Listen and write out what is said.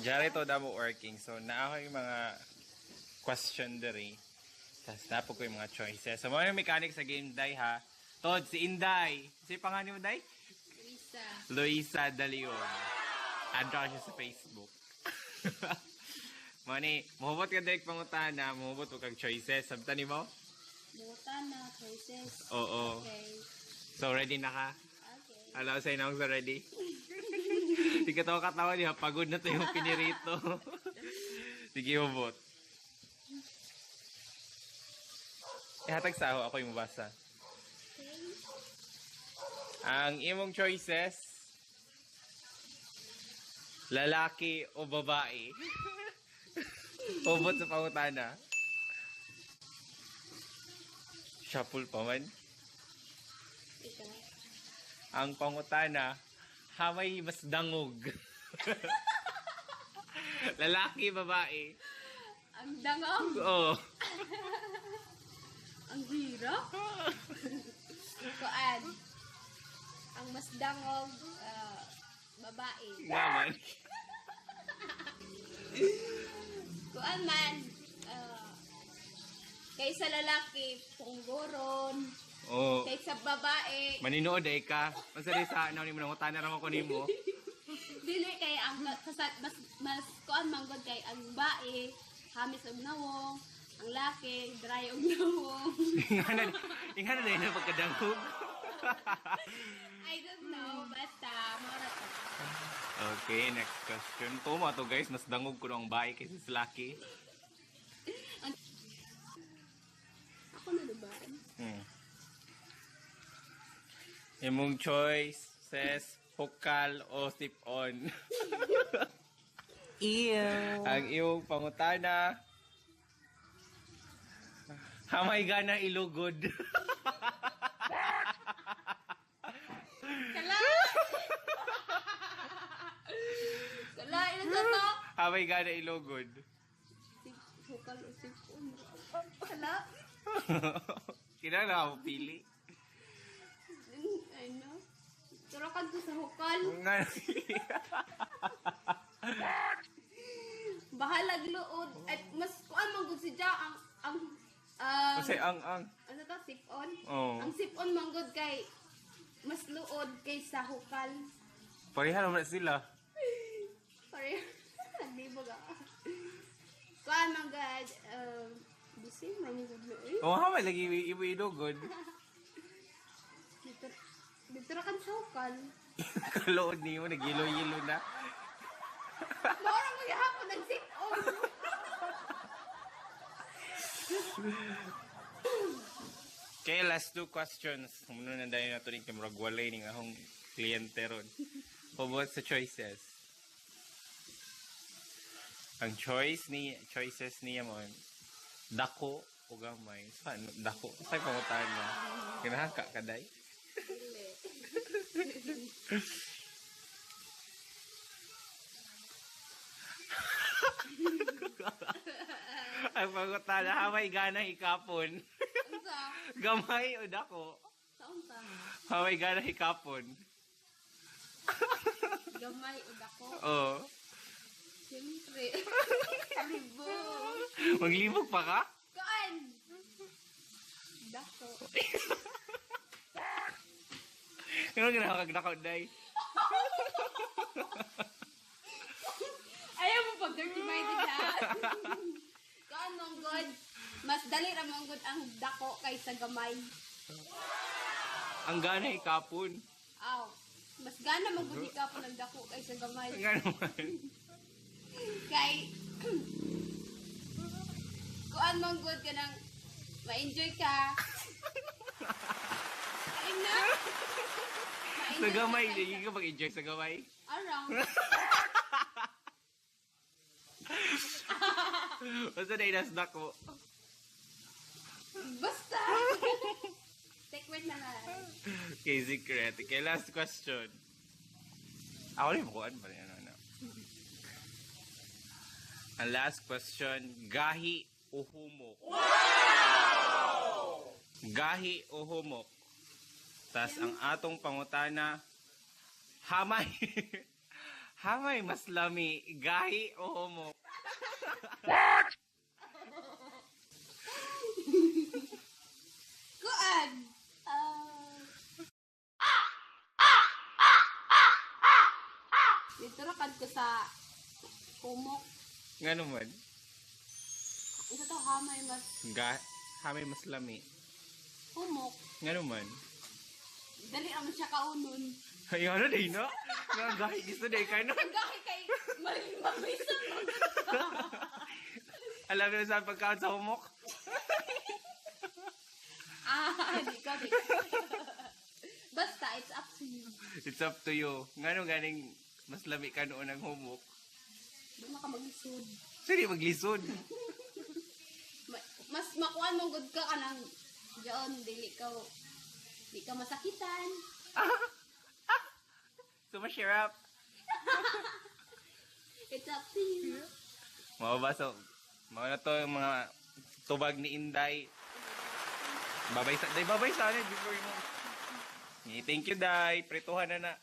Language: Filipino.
Diyan ito damo working. So, naa ko yung mga question dere. Tapos, napo ko yung mga choices. So, mga mechanic sa game, Day, ha? Todd, si Inday. Si pangalan mo, Day? Luisa. Luisa Dalion. Add ka siya sa Facebook. Mani, mahubot ka direct pangutana, mahubot ko kag choices. Sabta ni mo? Mutana, choices. Oo. Okay. So, ready na ka? Okay. Alaw sa'yo na ako sa ready. Hindi ka tawa katawa niya. Pagod na to yung pinirito. Sige, hubot. Ihatag sa ako yung mabasa. Okay. Ang imong choices, lalaki o babae? Hubot sa pangutana. Shuffle pa man. Ikaw. Ang pangutana, hamay mas dangog. Lalaki, babae. Ang dangog. Oo. Ang hirap. Kuan. Ang mas dangog, babae. Naman. Kuan man, kaysa lalaki, punggoron. Oo. Kaysa babae, Maninood ay ka. Masari sa ano ni mo nang utana ra ko nimo. dili kay ang mas kuan manggod kay ang bae, hamis og nawong, ang laki, dry og nawong. Ingana na yun ang pagkadangog. I don't know, basta mora to. Okay, next question. Tuma to guys, mas dangog ko ang bae kaysa sa laki. Ako na diba? Imong choice says hukal o sip-on. Ew. Ang iyong pangutana, hamay gana ilugod. Kala! Kala, ilan sa to? Hamay gana ilugod. Hukal o sipon. Kala? Kinala mo pili. Ano? Turakan ko sa hukal. Bahalag luod. At mas kuan manggod si Ja ang Kasi ang ano to, sip-on? Oo. Ang sip-on manggod kay mas luod kaysa hukal. pareha naman sila. Sorry. Hindi ba ga? Kuan manggod, busing manggod luod. Oh, hamay lagi ibo ilugod. Dito ra kan sa hukal. Kalood niyo, nagilo-yilo na. Mora mo gihapon ng sip-on. Okay, last two questions. Muna na dahil na ito rin kamuragwalay ng akong kliyente ron. Pabot sa choices. Ang choices niya mo, dako o gamay. Saan? Dako? Saan pangutaan mo? Kinahaka ka, day? Ang pangutaan, hamay gana ikapon. Unsa? Gamay o dako? Saan ta? Hamay gana ikapon. Gamay o dako? Oo. Siyempre. Kalibog. Maglibog pa ka? Kaan? Dako. Ano ginawa kag dako, day? Ayaw mo pag dirty minded ha? Kaan mong good? Mas dali ra mong good ang dako kaysa gamay. Ang gana ikapon. Aw. Mas gana magudi ka po ng dako kaysa gamay. Ang gana man. Kay kuan mong good ka nang ma-enjoy ka. Ayun na. Sa gamay, hindi ka mag-enjoy sa gamay. Arang. Basta na inasnak mo. Basta. Secret na nga. Okay, secret. Okay, last question. Ako rin bukuan pa rin. Ano. Ang last question, gahi o humok? Wow! Gahi o humok? Tas ang atong pangutana, hamay. Hamay mas lami, gahi o homo? Kuan. Dito ra ko sa humok. Nga naman. Ito to hamay mas Hamay mas lami. humok. Nga naman. Dali naman siya kaunon. Ay, ano day, no? Nga gahi gusto day ka, no? Gahi kay mabilisan mo. Alam mo saan pagkaon sa humok? Di ka. Basta, it's up to you. It's up to you. Nga no ganing mas lami ka noon ng humok. Doon ka maglisod. Sige, maglisod. Mas makuan mong good ka ng diyon, di ka masakitan. So, ma-share up. It's up to you. Mga baso. Mga na to yung mga tubag ni Inday. Babay sa before mo. Thank you, Day. Prituhan na na.